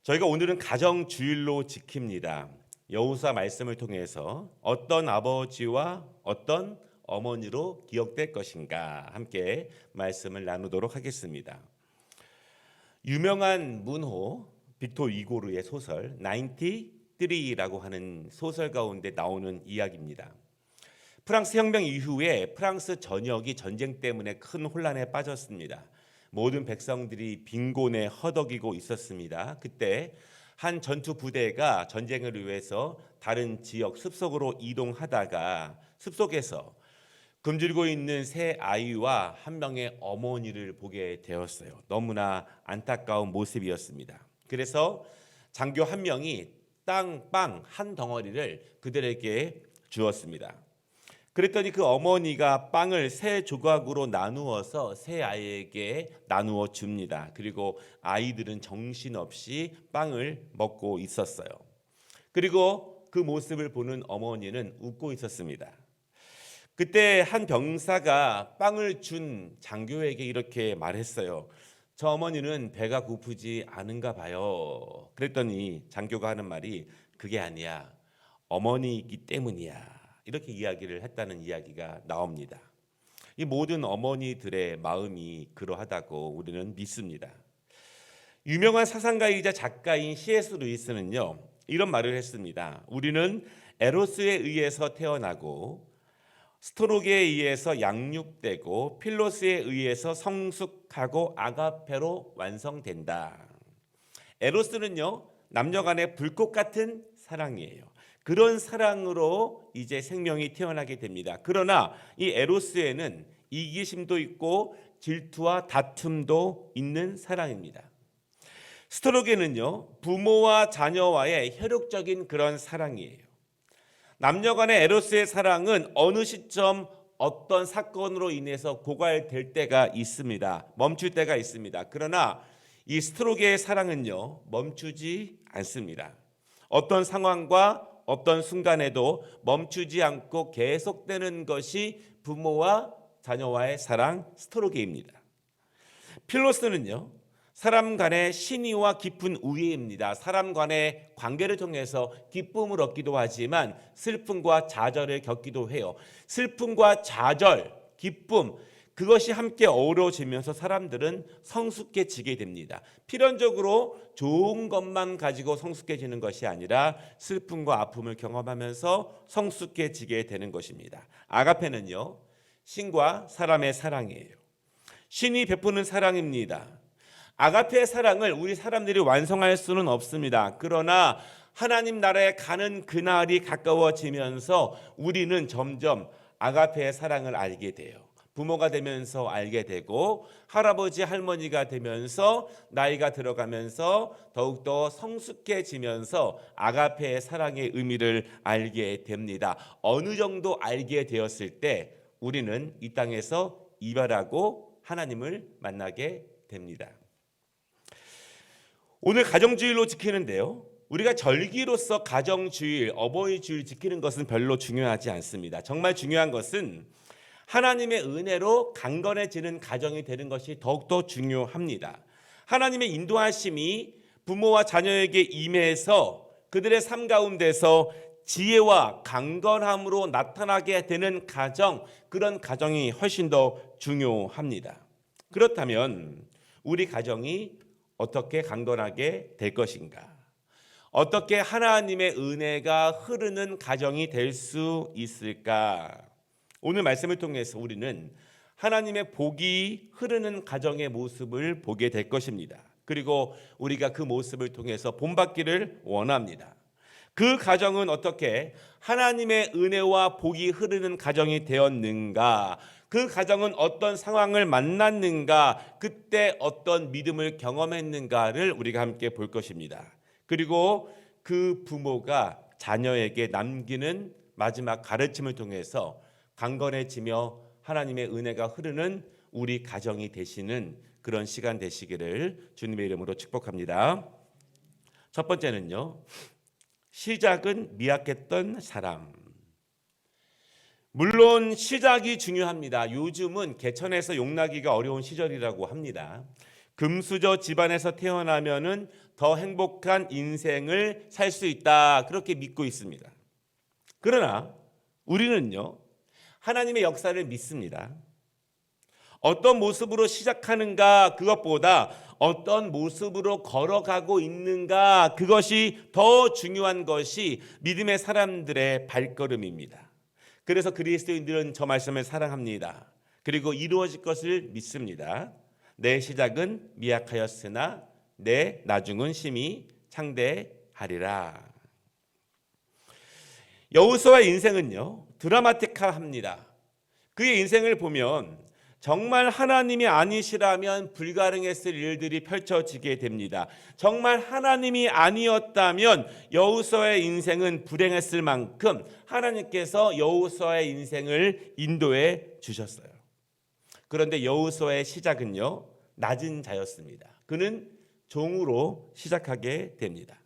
저희가 오늘은 가정주일로 지킵니다. 여호수아 말씀을 통해서 어떤 아버지와 어떤 어머니로 기억될 것인가 함께 말씀을 나누도록 하겠습니다. 유명한 문호 빅토 이고르의 소설 93라고 하는 소설 가운데 나오는 이야기입니다. 프랑스 혁명 이후에 프랑스 전역이 전쟁 때문에 큰 혼란에 빠졌습니다. 모든 백성들이 빈곤에 허덕이고 있었습니다. 그때 한 전투 부대가 전쟁을 위해서 다른 지역 숲속으로 이동하다가 숲속에서 굶주리고 있는 세 아이와 한 명의 어머니를 보게 되었어요. 너무나 안타까운 모습이었습니다. 그래서 장교 한 명이 빵 한 덩어리를 그들에게 주었습니다. 그랬더니 그 어머니가 빵을 세 조각으로 나누어서 세 아이에게 나누어 줍니다. 그리고 아이들은 정신없이 빵을 먹고 있었어요. 그리고 그 모습을 보는 어머니는 웃고 있었습니다. 그때 한 병사가 빵을 준 장교에게 이렇게 말했어요. 저 어머니는 배가 고프지 않은가 봐요. 그랬더니 장교가 하는 말이 그게 아니야. 어머니이기 때문이야. 이렇게 이야기를 했다는 이야기가 나옵니다. 이 모든 어머니들의 마음이 그러하다고 우리는 믿습니다. 유명한 사상가이자 작가인 C.S. 루이스는요, 이런 말을 했습니다. 우리는 에로스에 의해서 태어나고 스토로게에 의해서 양육되고 필로스에 의해서 성숙하고 아가페로 완성된다. 에로스는요, 남녀 간의 불꽃 같은 사랑이에요. 그런 사랑으로 이제 생명이 태어나게 됩니다. 그러나 이 에로스에는 이기심도 있고 질투와 다툼도 있는 사랑입니다. 스토로게는요, 부모와 자녀와의 혈육적인 그런 사랑이에요. 남녀 간의 에로스의 사랑은 어느 시점 어떤 사건으로 인해서 고갈될 때가 있습니다. 멈출 때가 있습니다. 그러나 이 스토로게의 사랑은요, 멈추지 않습니다. 어떤 상황과 어떤 순간에도 멈추지 않고 계속되는 것이 부모와 자녀와의 사랑 스토로게입니다. 필로스는요, 사람 간의 신의와 깊은 우애입니다. 사람 간의 관계를 통해서 기쁨을 얻기도 하지만 슬픔과 좌절을 겪기도 해요. 슬픔과 좌절, 기쁨, 그것이 함께 어우러지면서 사람들은 성숙해지게 됩니다. 필연적으로 좋은 것만 가지고 성숙해지는 것이 아니라 슬픔과 아픔을 경험하면서 성숙해지게 되는 것입니다. 아가페는요, 신과 사람의 사랑이에요. 신이 베푸는 사랑입니다. 아가페의 사랑을 우리 사람들이 완성할 수는 없습니다. 그러나 하나님 나라에 가는 그날이 가까워지면서 우리는 점점 아가페의 사랑을 알게 돼요. 부모가 되면서 알게 되고 할아버지 할머니가 되면서 나이가 들어가면서 더욱더 성숙해지면서 아가페의 사랑의 의미를 알게 됩니다. 어느 정도 알게 되었을 때 우리는 이 땅에서 이별하고 하나님을 만나게 됩니다. 오늘 가정주일로 지키는데요, 우리가 절기로서 가정주일, 어버이주일 지키는 것은 별로 중요하지 않습니다. 정말 중요한 것은 하나님의 은혜로 강건해지는 가정이 되는 것이 더욱더 중요합니다. 하나님의 인도하심이 부모와 자녀에게 임해서 그들의 삶 가운데서 지혜와 강건함으로 나타나게 되는 가정, 그런 가정이 훨씬 더 중요합니다. 그렇다면 우리 가정이 어떻게 강건하게 될 것인가? 어떻게 하나님의 은혜가 흐르는 가정이 될 수 있을까? 오늘 말씀을 통해서 우리는 하나님의 복이 흐르는 가정의 모습을 보게 될 것입니다. 그리고 우리가 그 모습을 통해서 본받기를 원합니다. 그 가정은 어떻게 하나님의 은혜와 복이 흐르는 가정이 되었는가? 그 가정은 어떤 상황을 만났는가? 그때 어떤 믿음을 경험했는가를 우리가 함께 볼 것입니다. 그리고 그 부모가 자녀에게 남기는 마지막 가르침을 통해서 강건해지며 하나님의 은혜가 흐르는 우리 가정이 되시는 그런 시간 되시기를 주님의 이름으로 축복합니다. 첫 번째는요, 시작은 미약했던 사람. 물론 시작이 중요합니다. 요즘은 개천에서 용나기가 어려운 시절이라고 합니다. 금수저 집안에서 태어나면은 더 행복한 인생을 살 수 있다. 그렇게 믿고 있습니다. 그러나 우리는요, 하나님의 역사를 믿습니다. 어떤 모습으로 시작하는가 그것보다 어떤 모습으로 걸어가고 있는가 그것이 더 중요한 것이 믿음의 사람들의 발걸음입니다. 그래서 그리스도인들은 저 말씀을 사랑합니다. 그리고 이루어질 것을 믿습니다. 내 시작은 미약하였으나 내 나중은 심히 창대하리라. 여호수아의 인생은요, 드라마틱합니다. 그의 인생을 보면 정말 하나님이 아니시라면 불가능했을 일들이 펼쳐지게 됩니다. 정말 하나님이 아니었다면 여호수아의 인생은 불행했을 만큼 하나님께서 여호수아의 인생을 인도해 주셨어요. 그런데 여호수아의 시작은요, 낮은 자였습니다. 그는 종으로 시작하게 됩니다.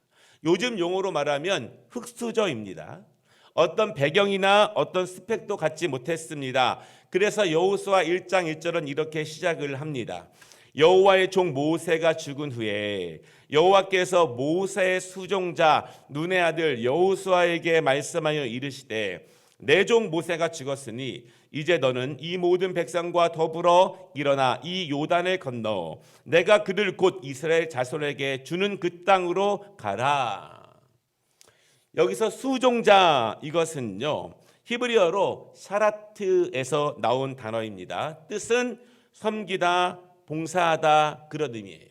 요즘 용어로 말하면 흙수저입니다. 어떤 배경이나 어떤 스펙도 갖지 못했습니다. 그래서 여호수아 1장 1절은 이렇게 시작을 합니다. 여호와의 종 모세가 죽은 후에 여호와께서 모세의 수종자 눈의 아들 여호수아에게 말씀하여 이르시되 내 종 모세가 죽었으니 이제 너는 이 모든 백성과 더불어 일어나 이 요단을 건너 내가 그들 곧 이스라엘 자손에게 주는 그 땅으로 가라. 여기서 수종자 이것은요, 히브리어로 샤라트에서 나온 단어입니다. 뜻은 섬기다, 봉사하다 그런 의미예요.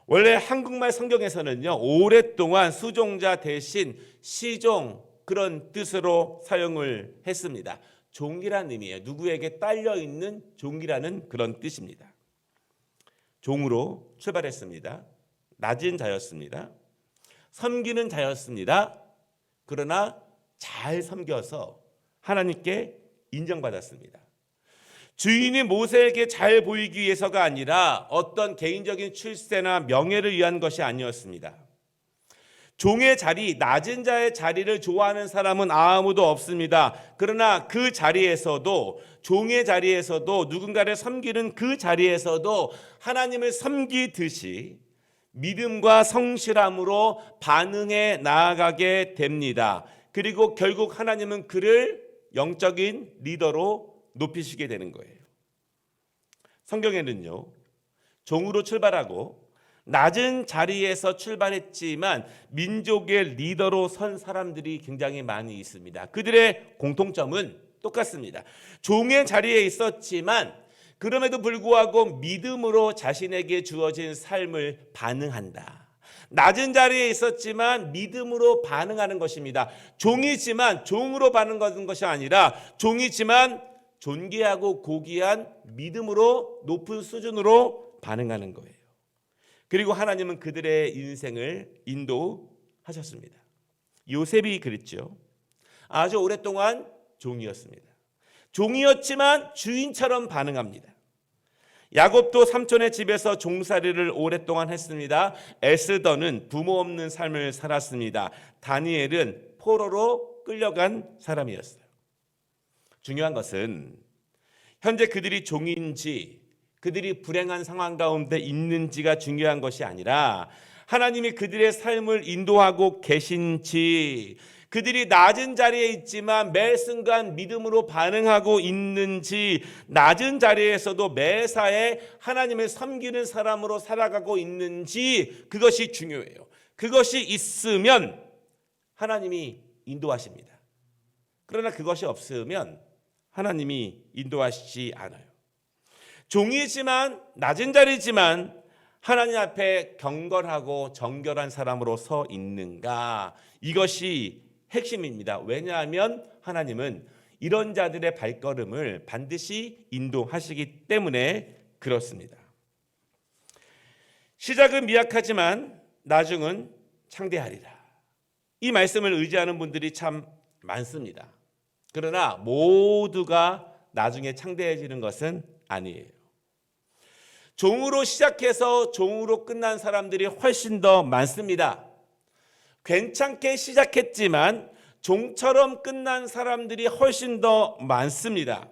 원래 한국말 성경에서는요, 오랫동안 수종자 대신 시종 그런 뜻으로 사용을 했습니다. 종이라는 의미예요. 누구에게 딸려 있는 종이라는 그런 뜻입니다. 종으로 출발했습니다. 낮은 자였습니다. 섬기는 자였습니다. 그러나 잘 섬겨서 하나님께 인정받았습니다. 주인이 모세에게 잘 보이기 위해서가 아니라 어떤 개인적인 출세나 명예를 위한 것이 아니었습니다. 종의 자리, 낮은 자의 자리를 좋아하는 사람은 아무도 없습니다. 그러나 그 자리에서도, 종의 자리에서도, 누군가를 섬기는 그 자리에서도 하나님을 섬기듯이 믿음과 성실함으로 반응해 나아가게 됩니다. 그리고 결국 하나님은 그를 영적인 리더로 높이시게 되는 거예요. 성경에는요, 종으로 출발하고 낮은 자리에서 출발했지만 민족의 리더로 선 사람들이 굉장히 많이 있습니다. 그들의 공통점은 똑같습니다. 종의 자리에 있었지만 그럼에도 불구하고 믿음으로 자신에게 주어진 삶을 반응한다. 낮은 자리에 있었지만 믿음으로 반응하는 것입니다. 종이지만 종으로 반응하는 것이 아니라 종이지만 존귀하고 고귀한 믿음으로 높은 수준으로 반응하는 거예요. 그리고 하나님은 그들의 인생을 인도하셨습니다. 요셉이 그랬죠. 아주 오랫동안 종이었습니다. 종이었지만 주인처럼 반응합니다. 야곱도 삼촌의 집에서 종살이를 오랫동안 했습니다. 에스더는 부모 없는 삶을 살았습니다. 다니엘은 포로로 끌려간 사람이었어요. 중요한 것은 현재 그들이 종인지 그들이 불행한 상황 가운데 있는지가 중요한 것이 아니라 하나님이 그들의 삶을 인도하고 계신지, 그들이 낮은 자리에 있지만 매 순간 믿음으로 반응하고 있는지, 낮은 자리에서도 매사에 하나님을 섬기는 사람으로 살아가고 있는지, 그것이 중요해요. 그것이 있으면 하나님이 인도하십니다. 그러나 그것이 없으면 하나님이 인도하시지 않아요. 종이지만 낮은 자리지만 하나님 앞에 경건하고 정결한 사람으로 서 있는가, 이것이 핵심입니다. 왜냐하면 하나님은 이런 자들의 발걸음을 반드시 인도하시기 때문에 그렇습니다. 시작은 미약하지만 나중은 창대하리라. 이 말씀을 의지하는 분들이 참 많습니다. 그러나 모두가 나중에 창대해지는 것은 아니에요. 종으로 시작해서 종으로 끝난 사람들이 훨씬 더 많습니다. 괜찮게 시작했지만 종처럼 끝난 사람들이 훨씬 더 많습니다.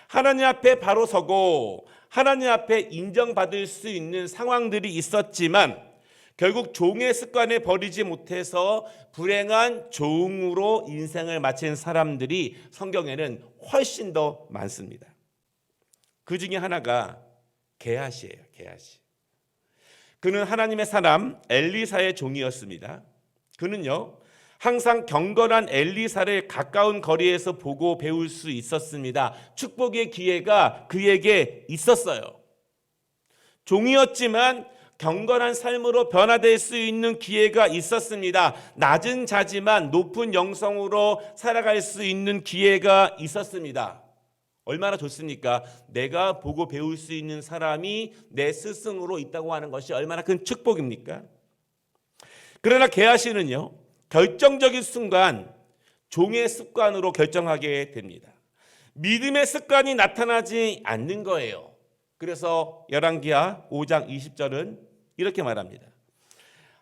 하나님 앞에 바로 서고 하나님 앞에 인정받을 수 있는 상황들이 있었지만 결국 종의 습관을 버리지 못해서 불행한 종으로 인생을 마친 사람들이 성경에는 훨씬 더 많습니다. 그 중에 하나가 게하시예요. 게하시. 그는 하나님의 사람 엘리사의 종이었습니다. 그는요, 항상 경건한 엘리사를 가까운 거리에서 보고 배울 수 있었습니다. 축복의 기회가 그에게 있었어요. 종이었지만 경건한 삶으로 변화될 수 있는 기회가 있었습니다. 낮은 자지만 높은 영성으로 살아갈 수 있는 기회가 있었습니다. 얼마나 좋습니까? 내가 보고 배울 수 있는 사람이 내 스승으로 있다고 하는 것이 얼마나 큰 축복입니까? 그러나 게하시는요, 결정적인 순간 종의 습관으로 결정하게 됩니다. 믿음의 습관이 나타나지 않는 거예요. 그래서 열왕기하 5장 20절은 이렇게 말합니다.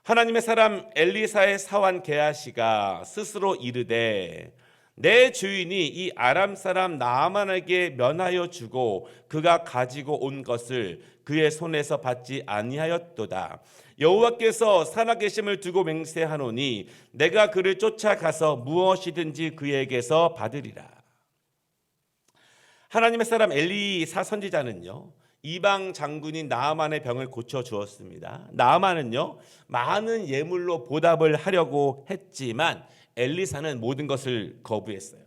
하나님의 사람 엘리사의 사환 게하시가 스스로 이르되 내 주인이 이 아람 사람 나아만에게 면하여 주고 그가 가지고 온 것을 그의 손에서 받지 아니하였도다. 여호와께서 살아계심을 두고 맹세하노니 내가 그를 쫓아가서 무엇이든지 그에게서 받으리라. 하나님의 사람 엘리사 선지자는요, 이방 장군인 나아만의 병을 고쳐 주었습니다. 나아만은요, 많은 예물로 보답을 하려고 했지만 엘리사는 모든 것을 거부했어요.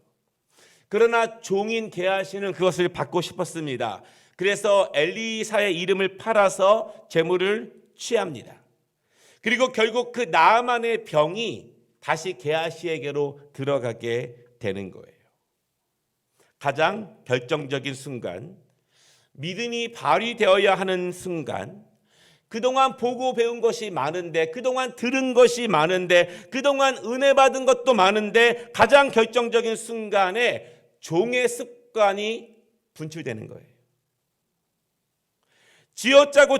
그러나 종인 게하시는 그것을 받고 싶었습니다. 그래서 엘리사의 이름을 팔아서 재물을 취합니다. 그리고 결국 그 나아만의 병이 다시 게하시에게로 들어가게 되는 거예요. 가장 결정적인 순간, 믿음이 발휘되어야 하는 순간, 그동안 보고 배운 것이 많은데, 그동안 들은 것이 많은데, 그동안 은혜 받은 것도 많은데 가장 결정적인 순간에 종의 습관이 분출되는 거예요. 쥐어짜고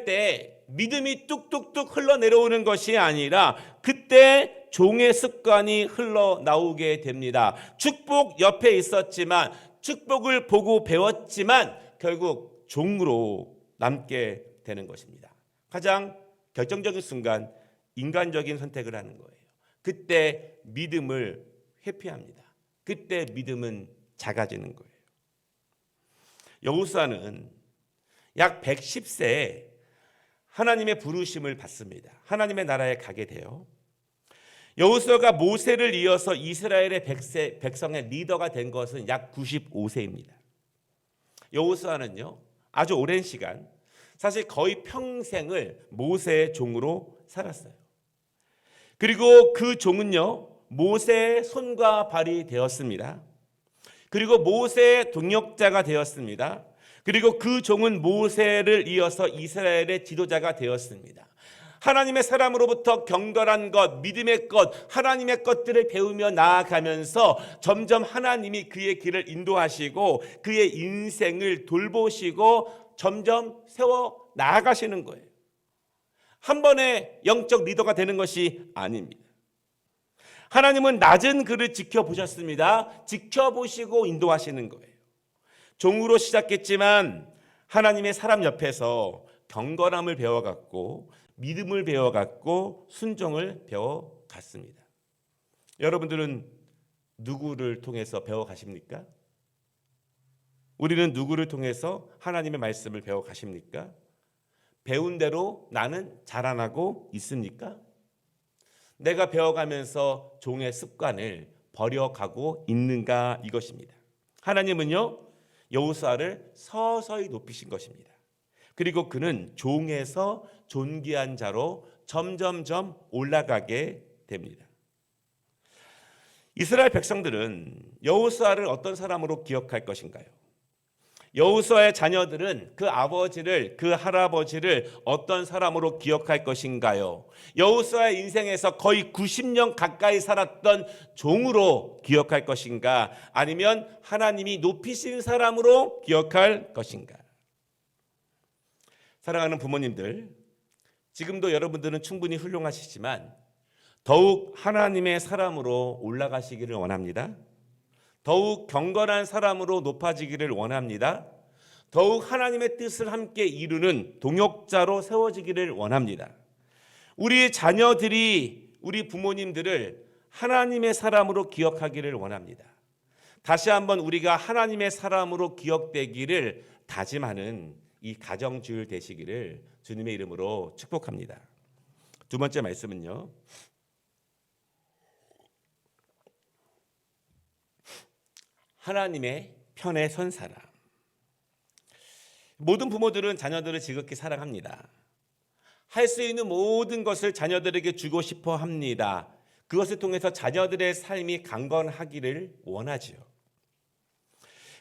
때 믿음이 뚝뚝뚝 흘러내려오는 것이 아니라 그때 종의 습관이 흘러나오게 됩니다. 축복 옆에 있었지만, 축복을 보고 배웠지만 결국 종으로 남게 되는 것입니다. 가장 결정적인 순간 인간적인 선택을 하는 거예요. 그때 믿음을 회피합니다. 그때 믿음은 작아지는 거예요. 여호수아는 약 110세에 하나님의 부르심을 받습니다. 하나님의 나라에 가게 돼요. 여호수아가 모세를 이어서 이스라엘의 백성의 리더가 된 것은 약 95세입니다. 여호수아는요, 아주 오랜 시간, 사실 거의 평생을 모세의 종으로 살았어요. 그리고 그 종은요, 모세의 손과 발이 되었습니다. 그리고 모세의 동역자가 되었습니다. 그리고 그 종은 모세를 이어서 이스라엘의 지도자가 되었습니다. 하나님의 사람으로부터 경건한 것, 믿음의 것, 하나님의 것들을 배우며 나아가면서 점점 하나님이 그의 길을 인도하시고 그의 인생을 돌보시고 점점 세워 나아가시는 거예요. 한 번에 영적 리더가 되는 것이 아닙니다. 하나님은 낮은 그를 지켜보셨습니다. 지켜보시고 인도하시는 거예요. 종으로 시작했지만 하나님의 사람 옆에서 경건함을 배워갔고 믿음을 배워갔고 순종을 배워갔습니다. 여러분들은 누구를 통해서 배워가십니까? 우리는 누구를 통해서 하나님의 말씀을 배워가십니까? 배운 대로 나는 자라나고 있습니까? 내가 배워가면서 종의 습관을 버려가고 있는가, 이것입니다. 하나님은요, 여호수아를 서서히 높이신 것입니다. 그리고 그는 종에서 존귀한 자로 점점점 올라가게 됩니다. 이스라엘 백성들은 여호수아를 어떤 사람으로 기억할 것인가요? 여호수아의 자녀들은 그 아버지를, 그 할아버지를 어떤 사람으로 기억할 것인가요? 여호수아의 인생에서 거의 90년 가까이 살았던 종으로 기억할 것인가? 아니면 하나님이 높이신 사람으로 기억할 것인가? 사랑하는 부모님들, 지금도 여러분들은 충분히 훌륭하시지만 더욱 하나님의 사람으로 올라가시기를 원합니다. 더욱 경건한 사람으로 높아지기를 원합니다. 더욱 하나님의 뜻을 함께 이루는 동역자로 세워지기를 원합니다. 우리 자녀들이 우리 부모님들을 하나님의 사람으로 기억하기를 원합니다. 다시 한번 우리가 하나님의 사람으로 기억되기를 다짐하는 이 가정주일 되시기를 주님의 이름으로 축복합니다. 두 번째 말씀은요. 하나님의 편에 선 사람. 모든 부모들은 자녀들을 지극히 사랑합니다. 할 수 있는 모든 것을 자녀들에게 주고 싶어 합니다. 그것을 통해서 자녀들의 삶이 강건하기를 원하지요.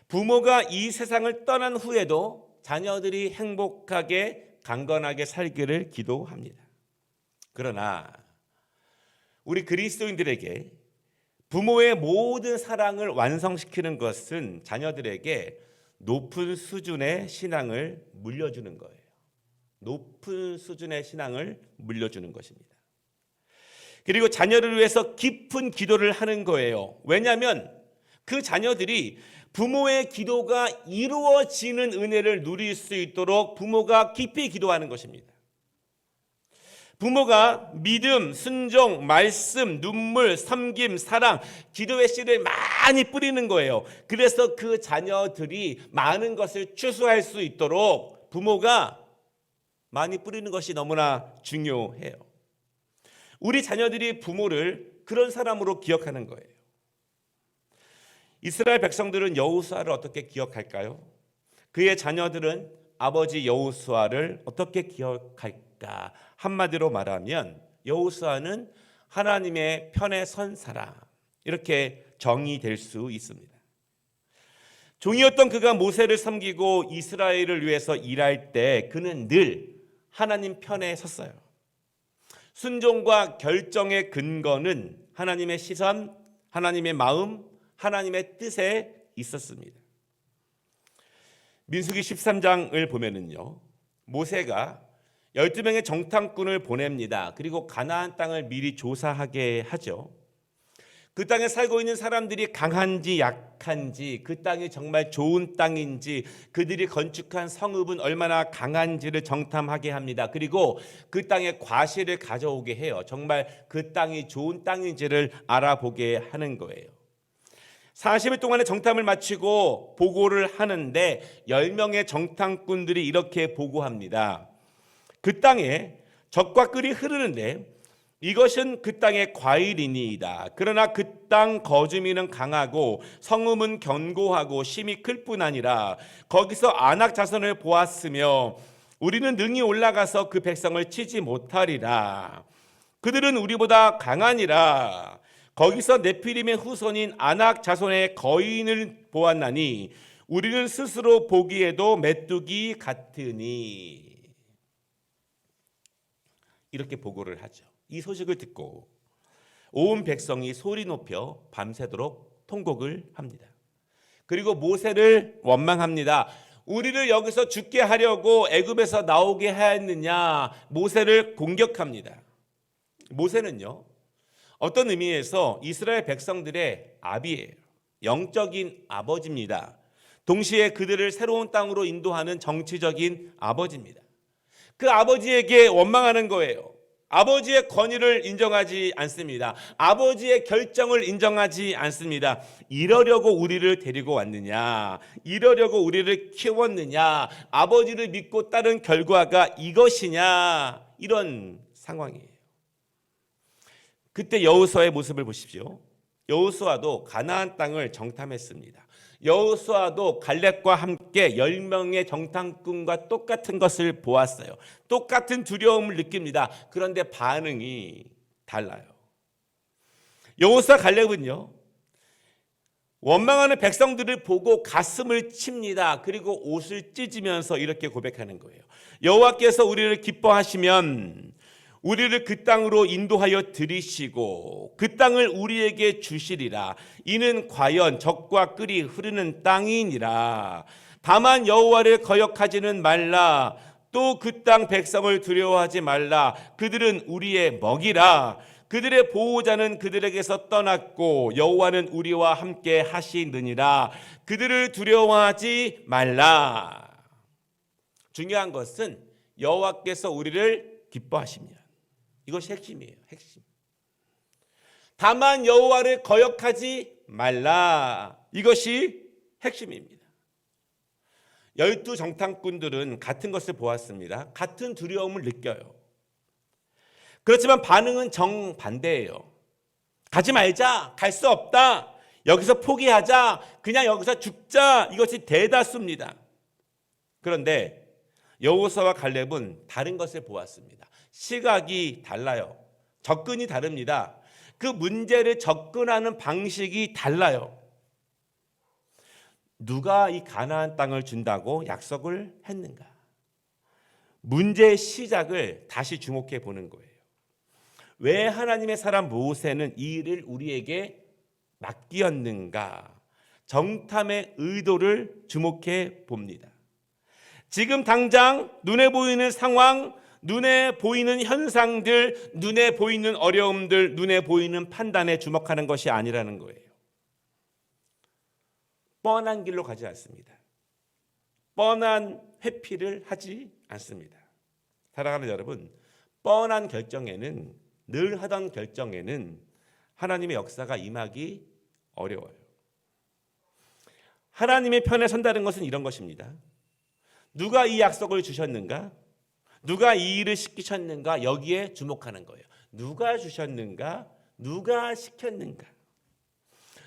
부모가 이 세상을 떠난 후에도 자녀들이 행복하게 강건하게 살기를 기도합니다. 그러나 우리 그리스도인들에게 부모의 모든 사랑을 완성시키는 것은 자녀들에게 높은 수준의 신앙을 물려주는 거예요. 높은 수준의 신앙을 물려주는 것입니다. 그리고 자녀를 위해서 깊은 기도를 하는 거예요. 왜냐하면 그 자녀들이 부모의 기도가 이루어지는 은혜를 누릴 수 있도록 부모가 깊이 기도하는 것입니다. 부모가 믿음, 순종, 말씀, 눈물, 섬김, 사랑, 기도의 씨를 많이 뿌리는 거예요. 그래서 그 자녀들이 많은 것을 추수할 수 있도록 부모가 많이 뿌리는 것이 너무나 중요해요. 우리 자녀들이 부모를 그런 사람으로 기억하는 거예요. 이스라엘 백성들은 여호수아를 어떻게 기억할까요? 그의 자녀들은 아버지 여호수아를 어떻게 기억할까? 한마디로 말하면 여호수아는 하나님의 편에 선 사람, 이렇게 정의될 수 있습니다. 종이었던 그가 모세를 섬기고 이스라엘을 위해서 일할 때 그는 늘 하나님 편에 섰어요. 순종과 결정의 근거는 하나님의 시선, 하나님의 마음, 하나님의 뜻에 있었습니다. 민수기 13장을 보면은요, 모세가 12명의 정탐꾼을 보냅니다. 그리고 가나안 땅을 미리 조사하게 하죠. 그 땅에 살고 있는 사람들이 강한지 약한지, 그 땅이 정말 좋은 땅인지, 그들이 건축한 성읍은 얼마나 강한지를 정탐하게 합니다. 그리고 그 땅에 과실을 가져오게 해요. 정말 그 땅이 좋은 땅인지를 알아보게 하는 거예요. 40일 동안의 정탐을 마치고 보고를 하는데 10명의 정탐꾼들이 이렇게 보고합니다. 그 땅에 젖과 꿀이 흐르는데 이것은 그 땅의 과일이니이다. 그러나 그 땅 거주민은 강하고 성읍은 견고하고 심이 클 뿐 아니라 거기서 아낙 자손을 보았으며 우리는 능히 올라가서 그 백성을 치지 못하리라. 그들은 우리보다 강하니라. 거기서 네피림의 후손인 아낙 자손의 거인을 보았나니 우리는 스스로 보기에도 메뚜기 같으니. 이렇게 보고를 하죠. 이 소식을 듣고 온 백성이 소리 높여 밤새도록 통곡을 합니다. 그리고 모세를 원망합니다. 우리를 여기서 죽게 하려고 애굽에서 나오게 하였느냐. 모세를 공격합니다. 모세는요, 어떤 의미에서 이스라엘 백성들의 아비예요. 영적인 아버지입니다. 동시에 그들을 새로운 땅으로 인도하는 정치적인 아버지입니다. 그 아버지에게 원망하는 거예요. 아버지의 권위를 인정하지 않습니다. 아버지의 결정을 인정하지 않습니다. 이러려고 우리를 데리고 왔느냐? 이러려고 우리를 키웠느냐? 아버지를 믿고 따른 결과가 이것이냐? 이런 상황이에요. 그때 여호수아의 모습을 보십시오. 여호수아도 가나안 땅을 정탐했습니다. 여호수아도 갈렙과 함께 10명의 정탐꾼과 똑같은 것을 보았어요. 똑같은 두려움을 느낍니다. 그런데 반응이 달라요. 여호수아 갈렙은요, 원망하는 백성들을 보고 가슴을 칩니다. 그리고 옷을 찢으면서 이렇게 고백하는 거예요. 여호와께서 우리를 기뻐하시면 우리를 그 땅으로 인도하여 들이시고 그 땅을 우리에게 주시리라. 이는 과연 젖과 꿀이 흐르는 땅이니라. 다만 여호와를 거역하지는 말라. 또 그 땅 백성을 두려워하지 말라. 그들은 우리의 먹이라. 그들의 보호자는 그들에게서 떠났고 여호와는 우리와 함께 하시느니라. 그들을 두려워하지 말라. 중요한 것은 여호와께서 우리를 기뻐하시면, 이것이 핵심이에요. 핵심. 다만 여호와를 거역하지 말라. 이것이 핵심입니다. 12 정탐꾼들은 같은 것을 보았습니다. 같은 두려움을 느껴요. 그렇지만 반응은 정반대예요. 가지 말자, 갈 수 없다, 여기서 포기하자, 그냥 여기서 죽자, 이것이 대다수입니다. 그런데 여호수아와 갈렙은 다른 것을 보았습니다. 시각이 달라요. 접근이 다릅니다. 그 문제를 접근하는 방식이 달라요. 누가 이 가나안 땅을 준다고 약속을 했는가? 문제의 시작을 다시 주목해 보는 거예요. 왜 하나님의 사람 모세는 이 일을 우리에게 맡기었는가? 정탐의 의도를 주목해 봅니다. 지금 당장 눈에 보이는 상황, 눈에 보이는 현상들, 눈에 보이는 어려움들, 눈에 보이는 판단에 주목하는 것이 아니라는 거예요. 뻔한 길로 가지 않습니다. 뻔한 회피를 하지 않습니다. 사랑하는 여러분, 뻔한 결정에는, 늘 하던 결정에는 하나님의 역사가 임하기 어려워요. 하나님의 편에 선다는 것은 이런 것입니다. 누가 이 약속을 주셨는가? 누가 이 일을 시키셨는가? 여기에 주목하는 거예요. 누가 주셨는가? 누가 시켰는가?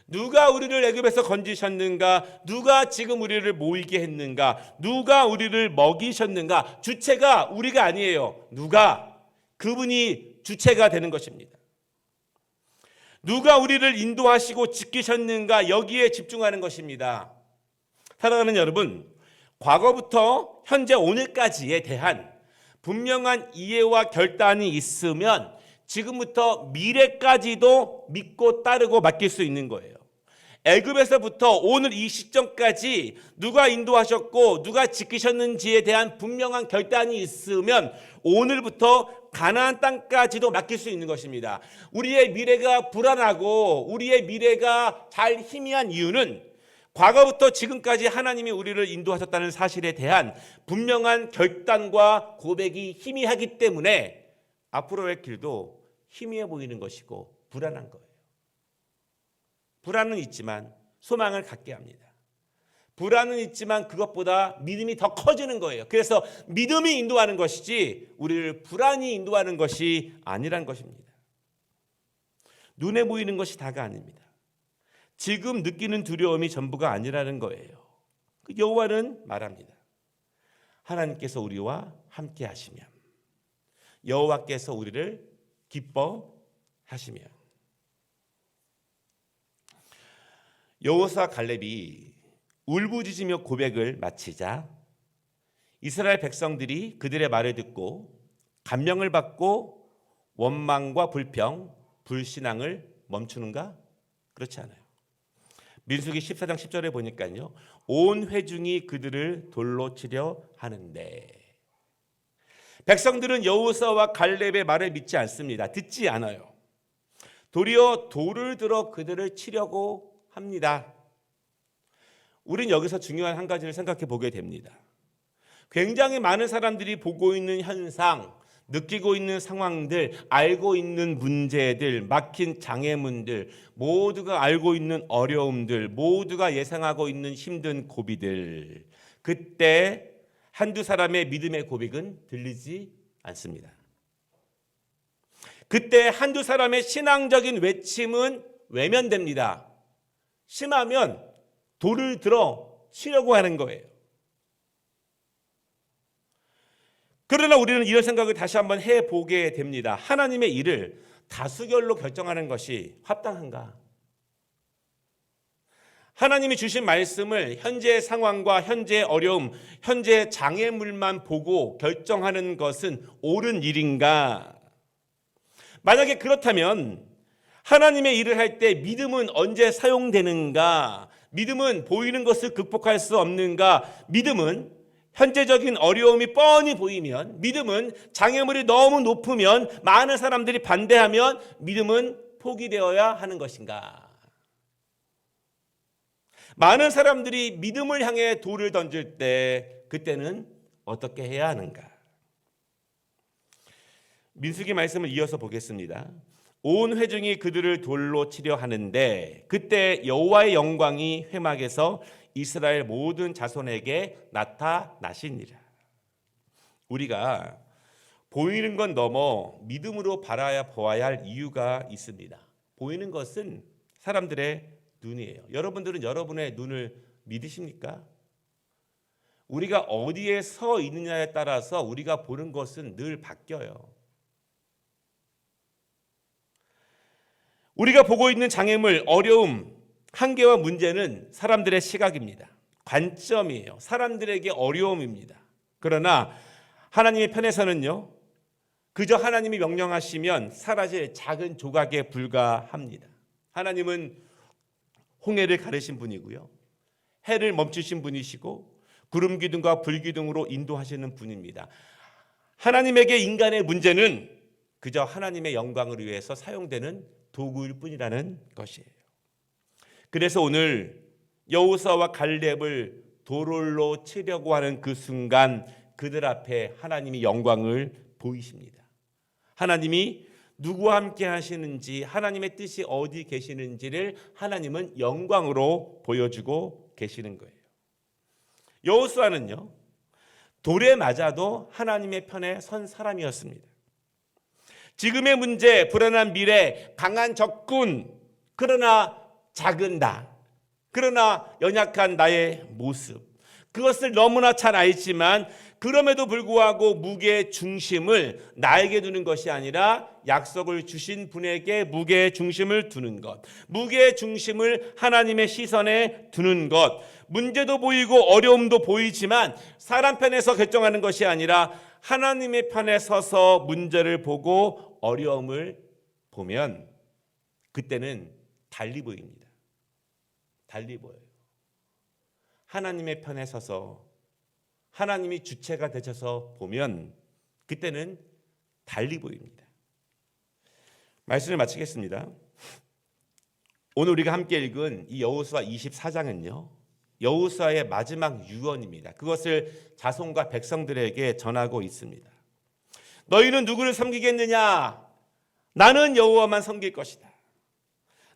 누가 우리를 애굽에서 건지셨는가? 누가 지금 우리를 모이게 했는가? 누가 우리를 먹이셨는가? 주체가 우리가 아니에요. 누가? 그분이 주체가 되는 것입니다. 누가 우리를 인도하시고 지키셨는가? 여기에 집중하는 것입니다. 사랑하는 여러분, 과거부터 현재 오늘까지에 대한 분명한 이해와 결단이 있으면 지금부터 미래까지도 믿고 따르고 맡길 수 있는 거예요. 애굽에서부터 오늘 이 시점까지 누가 인도하셨고 누가 지키셨는지에 대한 분명한 결단이 있으면 오늘부터 가나안 땅까지도 맡길 수 있는 것입니다. 우리의 미래가 불안하고 우리의 미래가 잘 희미한 이유는 과거부터 지금까지 하나님이 우리를 인도하셨다는 사실에 대한 분명한 결단과 고백이 희미하기 때문에 앞으로의 길도 희미해 보이는 것이고 불안한 거예요. 불안은 있지만 소망을 갖게 합니다. 불안은 있지만 그것보다 믿음이 더 커지는 거예요. 그래서 믿음이 인도하는 것이지 우리를 불안이 인도하는 것이 아니란 것입니다. 눈에 보이는 것이 다가 아닙니다. 지금 느끼는 두려움이 전부가 아니라는 거예요. 여호와는 말합니다. 하나님께서 우리와 함께 하시면, 여호와께서 우리를 기뻐하시면. 여호수아 갈렙이 울부짖으며 고백을 마치자 이스라엘 백성들이 그들의 말을 듣고 감명을 받고 원망과 불평, 불신앙을 멈추는가? 그렇지 않아요. 민수기 14장 10절에 보니까요, 온 회중이 그들을 돌로 치려 하는데, 백성들은 여호수아와 갈렙의 말을 믿지 않습니다. 듣지 않아요. 도리어 돌을 들어 그들을 치려고 합니다. 우린 여기서 중요한 한 가지를 생각해 보게 됩니다. 굉장히 많은 사람들이 보고 있는 현상, 느끼고 있는 상황들, 알고 있는 문제들, 막힌 장애물들, 모두가 알고 있는 어려움들, 모두가 예상하고 있는 힘든 고비들, 그때 한두 사람의 믿음의 고백은 들리지 않습니다. 그때 한두 사람의 신앙적인 외침은 외면됩니다. 심하면 돌을 들어 치려고 하는 거예요. 그러나 우리는 이런 생각을 다시 한번 해보게 됩니다. 하나님의 일을 다수결로 결정하는 것이 합당한가? 하나님이 주신 말씀을 현재의 상황과 현재의 어려움, 현재의 장애물만 보고 결정하는 것은 옳은 일인가? 만약에 그렇다면 하나님의 일을 할 때 믿음은 언제 사용되는가? 믿음은 보이는 것을 극복할 수 없는가? 믿음은 현재적인 어려움이 뻔히 보이면, 믿음은 장애물이 너무 높으면, 많은 사람들이 반대하면 믿음은 포기되어야 하는 것인가? 많은 사람들이 믿음을 향해 돌을 던질 때 그때는 어떻게 해야 하는가? 민수기 말씀을 이어서 보겠습니다. 온 회중이 그들을 돌로 치려 하는데 그때 여호와의 영광이 회막에서 이스라엘 모든 자손에게 나타나시니라. 우리가 보이는 건 넘어 믿음으로 바라야 보아야 할 이유가 있습니다. 보이는 것은 사람들의 눈이에요. 여러분들은 여러분의 눈을 믿으십니까? 우리가 어디에 서 있느냐에 따라서 우리가 보는 것은 늘 바뀌어요. 우리가 보고 있는 장애물, 어려움, 한계와 문제는 사람들의 시각입니다. 관점이에요. 사람들에게 어려움입니다. 그러나 하나님의 편에서는요, 그저 하나님이 명령하시면 사라질 작은 조각에 불과합니다. 하나님은 홍해를 가르신 분이고요, 해를 멈추신 분이시고 구름 기둥과 불 기둥으로 인도하시는 분입니다. 하나님에게 인간의 문제는 그저 하나님의 영광을 위해서 사용되는 도구일 뿐이라는 것이에요. 그래서 오늘 여호수아와 갈렙을 돌로 치려고 하는 그 순간 그들 앞에 하나님이 영광을 보이십니다. 하나님이 누구와 함께 하시는지, 하나님의 뜻이 어디 계시는지를 하나님은 영광으로 보여주고 계시는 거예요. 여호수아는요, 돌에 맞아도 하나님의 편에 선 사람이었습니다. 지금의 문제, 불안한 미래, 강한 적군, 그러나 작은 나, 그러나 연약한 나의 모습, 그것을 너무나 잘 알지만 그럼에도 불구하고 무게의 중심을 나에게 두는 것이 아니라 약속을 주신 분에게 무게의 중심을 두는 것, 무게의 중심을 하나님의 시선에 두는 것, 문제도 보이고 어려움도 보이지만 사람 편에서 결정하는 것이 아니라 하나님의 편에 서서 문제를 보고 어려움을 보면 그때는 달리 보입니다. 달리 보여요. 하나님의 편에 서서 하나님이 주체가 되셔서 보면 그때는 달리 보입니다. 말씀을 마치겠습니다. 오늘 우리가 함께 읽은 이 여호수아 24장은요, 여호수아의 마지막 유언입니다. 그것을 자손과 백성들에게 전하고 있습니다. 너희는 누구를 섬기겠느냐? 나는 여호와만 섬길 것이다.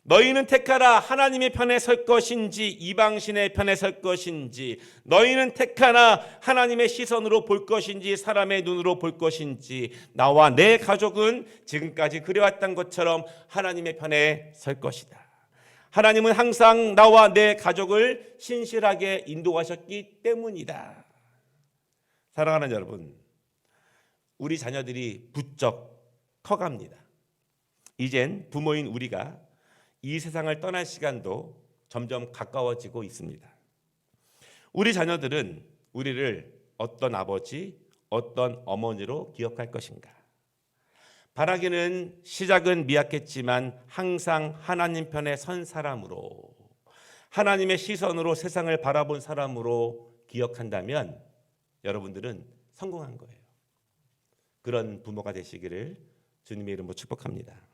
너희는 택하라. 하나님의 편에 설 것인지 이방신의 편에 설 것인지, 너희는 택하라. 하나님의 시선으로 볼 것인지 사람의 눈으로 볼 것인지, 나와 내 가족은 지금까지 그래왔던 것처럼 하나님의 편에 설 것이다. 하나님은 항상 나와 내 가족을 신실하게 인도하셨기 때문이다. 사랑하는 여러분, 우리 자녀들이 부쩍 커갑니다. 이젠 부모인 우리가 이 세상을 떠날 시간도 점점 가까워지고 있습니다. 우리 자녀들은 우리를 어떤 아버지, 어떤 어머니로 기억할 것인가? 바라기는 시작은 미약했지만 항상 하나님 편에 선 사람으로, 하나님의 시선으로 세상을 바라본 사람으로 기억한다면 여러분들은 성공한 거예요. 그런 부모가 되시기를 주님의 이름으로 축복합니다.